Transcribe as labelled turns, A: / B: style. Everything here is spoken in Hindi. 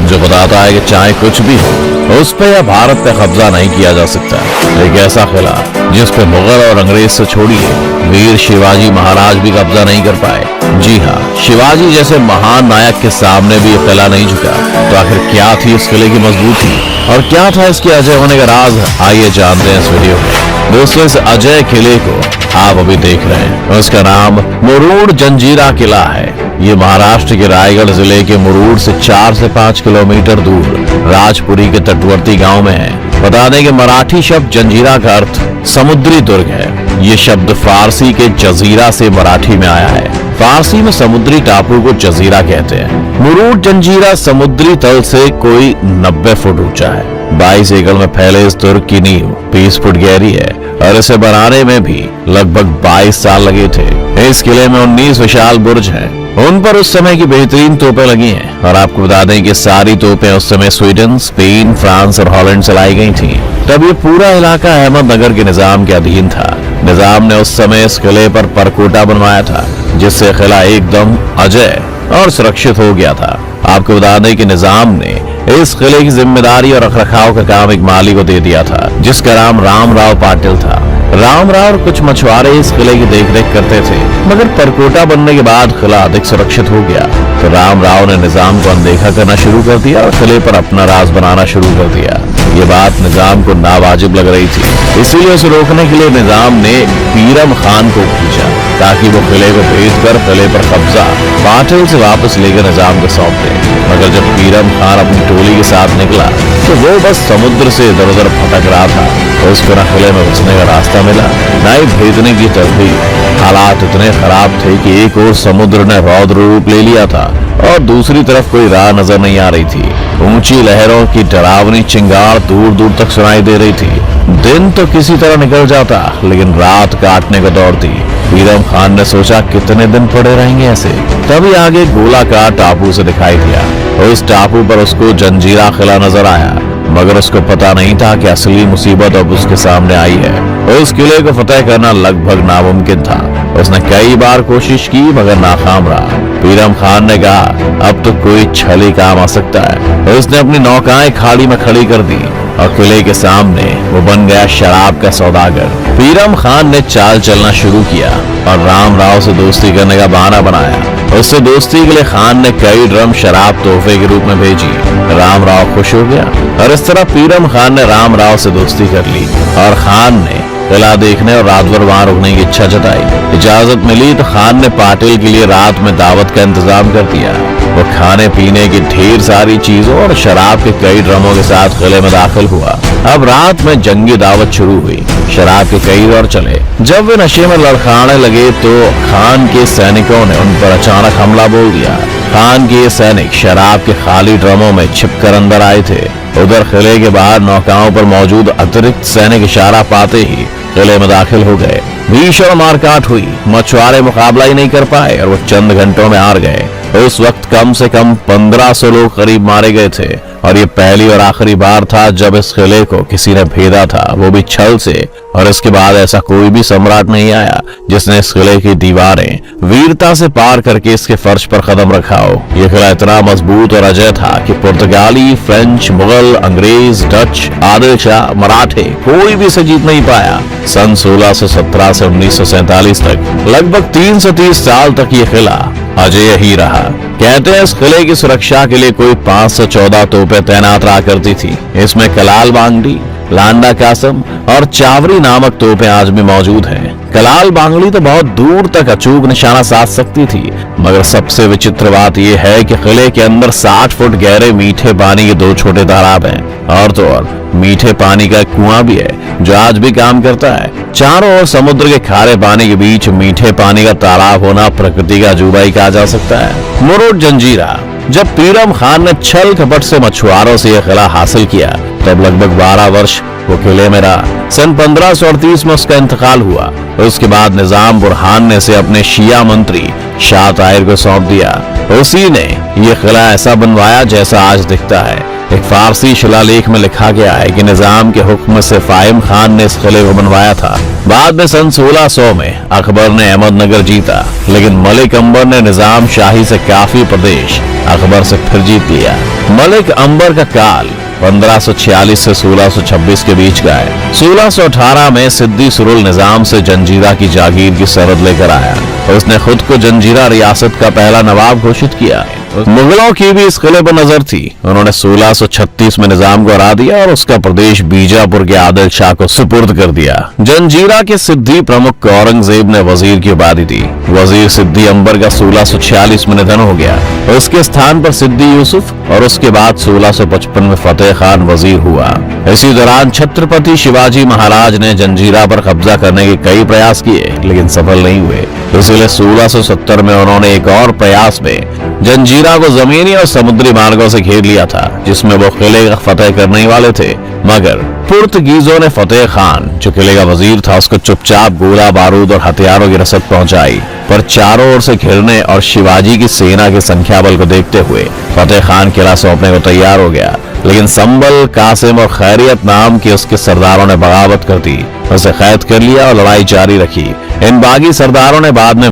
A: जो बताता है कि चाहे कुछ भी हो, उस पे या भारत पे कब्जा नहीं किया जा सकता। एक ऐसा किला जिस पे मुगल और अंग्रेज से छोड़िए वीर शिवाजी महाराज भी कब्जा नहीं कर पाए। जी हाँ, शिवाजी जैसे महान नायक के सामने भी ये किला नहीं झुका। तो आखिर क्या थी इस किले की मजबूती और क्या था इसके अजय होने का राज? आइए जानते हैं इस वीडियो में। दोस्तों, इस अजय किले को आप अभी देख रहे हैं, उसका नाम मुरुड जंजीरा किला है। ये महाराष्ट्र के रायगढ़ जिले के मुरुड से 4 से 5 किलोमीटर दूर राजपुरी के तटवर्ती गांव में है। बता दें कि मराठी शब्द जंजीरा का अर्थ समुद्री दुर्ग है। ये शब्द फारसी के जजीरा से मराठी में आया है। फारसी में समुद्री टापू को जजीरा कहते हैं। मुरुड जंजीरा समुद्री तल से कोई 90 फुट ऊंचा है। 22 एकड़ में फैले इस दुर्ग की नींव 20 फुट गहरी है और इसे बनाने में भी लगभग 22 साल लगे थे। इस किले में 19 विशाल बुर्ज हैं। उन पर उस समय की बेहतरीन तोपें लगी हैं और आपको बता दें कि सारी तोपें उस समय स्वीडन, स्पेन, फ्रांस और हॉलैंड से लाई गई थी। तब ये पूरा इलाका अहमदनगर के निजाम के अधीन था। निजाम ने उस समय इस किले पर परकोटा बनवाया था, जिससे किला एकदम अजय और सुरक्षित हो गया था। आपको बता दें कि निजाम ने इस किले की जिम्मेदारी और रखरखाव का काम एक माली को दे दिया था, जिसका नाम रामराव पाटिल था। रामराव और कुछ मछुआरे इस किले की देखरेख करते थे, मगर परकोटा बनने के बाद किला अधिक सुरक्षित हो गया। तो रामराव ने निजाम को अनदेखा करना शुरू कर दिया और किले पर अपना राज बनाना शुरू कर दिया। ये बात निजाम को नावाजिब लग रही थी, इसीलिए उसे रोकने के लिए निजाम ने पीरम खान को भेजा ताकि वो किले को भेज कर किले पर कब्जा पाटिल से वापस लेकर निजाम को सौंप दे। मगर जब पीरम खान अपनी टोली के साथ निकला तो वो बस समुद्र से इधर उधर भटक रहा था। उसको न किले में घुसने का रास्ता मिला, न ही भेजने की तरकीब। हालात इतने खराब थे कि एक ओर समुद्र ने रौद्र रूप ले लिया था और दूसरी तरफ कोई राह नजर नहीं आ रही थी। ऊंची लहरों की डरावनी चिंगार दूर दूर तक सुनाई दे रही थी। दिन तो किसी तरह निकल जाता, लेकिन रात काटने को दौड़ती। पीरम खान ने सोचा कितने दिन पड़े रहेंगे ऐसे। तभी आगे गोलाकार टापू से दिखाई दिया। उस टापू पर उसको जंजीरा किला नजर आया, मगर उसको पता नहीं था कि असली मुसीबत अब उसके सामने आई है। उस किले को फतेह करना लगभग नामुमकिन था। उसने कई बार कोशिश की मगर नाकाम रहा। पीरम खान ने कहा अब तो कोई छल ही काम आ सकता है। उसने अपनी नौकाएं खाड़ी में खड़ी कर दी और किले के सामने वो बन गया शराब का सौदागर। पीरम खान ने चाल चलना शुरू किया और रामराव से दोस्ती करने का बहाना बनाया। उससे दोस्ती के लिए खान ने कई ड्रम शराब तोहफे के रूप में भेजी। रामराव खुश हो गया और इस तरह पीरम खान ने रामराव से दोस्ती कर ली और खान ने किला देखने और रात भर वहां रुकने की इच्छा जताई। इजाजत मिली तो खान ने पाटिल के लिए रात में दावत का इंतजाम कर दिया। वो खाने पीने की ढेर सारी चीजों और शराब के कई ड्रमों के साथ किले में दाखिल हुआ। अब रात में जंगी दावत शुरू हुई। शराब के कई दौर चले। जब वे नशे में लड़खड़ाने लगे तो खान के सैनिकों ने उन पर अचानक हमला बोल दिया। खान के ये सैनिक शराब के खाली ड्रमों में छिपकर अंदर आए थे। उधर किले के बाहर नौकाओं पर मौजूद अतिरिक्त सैनिक इशारा पाते ही किले में दाखिल हो गए। भीषण मारकाट हुई। मछुआरे मुकाबला ही नहीं कर पाए और वो चंद घंटों में हार गए। उस वक्त कम से कम 1500 लोग करीब मारे गए थे और ये पहली और आखिरी बार था जब इस किले को किसी ने भेदा था, वो भी छल से। और इसके बाद ऐसा कोई भी सम्राट नहीं आया जिसने इस किले की दीवारें वीरता से पार करके इसके फर्श पर कदम रखा हो। ये किला इतना मजबूत और अजय था कि पुर्तगाली, फ्रेंच, मुगल, अंग्रेज, डच, आदिल शाह, मराठे कोई भी इसे जीत नहीं पाया। सन 1617 से 1947 तक लगभग 330 साल तक ये किला अजय ही रहा। कहते हैं इस किले की सुरक्षा के लिए कोई 5 से 14 तोपें तैनात रहा करती थी। इसमें कलाल बांगड़ी, लांडा कासम और चावरी नामक तोपें आज भी मौजूद हैं। कलाल बांगड़ी तो बहुत दूर तक अचूक निशाना साध सकती थी, मगर सबसे विचित्र बात यह है कि किले के अंदर 60 फुट गहरे मीठे पानी के 2 छोटे तालाब हैं और तो और मीठे पानी का कुआं भी है जो आज भी काम करता है। चारों ओर समुद्र के खारे पानी के बीच मीठे पानी का तालाब होना प्रकृति का अजूबा ही कहा जा सकता है। मुरुड जंजीरा। जब पीरम खान ने छल कपट से मछुआरों से यह किला हासिल किया तब लगभग 12 वर्ष वो किले में रहा। सन 1538 में उसका इंतकाल हुआ। उसके बाद निजाम बुरहान ने इसे अपने शिया मंत्री शाह ताहिर को सौंप दिया। उसी ने यह किला ऐसा बनवाया जैसा आज दिखता है। एक फारसी शिलालेख में लिखा गया है कि निजाम के हुक्म से फाहिम खान ने इस किले को बनवाया था। बाद में सन 1600 में अकबर ने अहमदनगर जीता, लेकिन मलिक अंबर ने निजाम शाही से काफी प्रदेश अकबर से फिर जीत लिया। मलिक अंबर का काल 1546 से 1626 के बीच का है। 1618 में सिद्दी सुरुल निजाम से जंजीरा की जागीर की सरहद लेकर आया और उसने खुद को जंजीरा रियासत का पहला नवाब घोषित किया। मुगलों की भी इस किले पर नजर थी। उन्होंने 1636 में निजाम को हरा दिया और उसका प्रदेश बीजापुर के आदिल शाह को सुपुर्द कर दिया। जंजीरा के सिद्दी प्रमुख को औरंगजेब ने वजीर की उपाधि दी। वजीर सिद्दी अंबर का 1646 में निधन हो गया और उसके स्थान पर सिद्दी यूसुफ और उसके बाद 1655 में फतेह खान वजीर हुआ। इसी दौरान छत्रपति शिवाजी महाराज ने जंजीरा पर कब्जा करने के कई प्रयास किए, लेकिन सफल नहीं हुए। इसलिए 1670 में उन्होंने एक और प्रयास में जंजीरा को जमीनी और समुद्री मार्गों से घेर लिया था, जिसमें वो किले का फतेह करने ही वाले थे। मगर पुर्तगीजों ने फतेह खान, जो किले का वजीर था, उसको चुपचाप गोला बारूद और हथियारों की रसद पहुंचाई। पर चारों ओर से घिरने और शिवाजी की सेना के संख्या बल को देखते हुए फतेह खान किला सौंपने को तैयार हो गया। लेकिन संबल, कासिम और खैरियत नाम के उसके सरदारों ने बगावत कर दी, उसे कैद कर लिया और लड़ाई जारी रखी। इन बागी सरदारों ने बाद में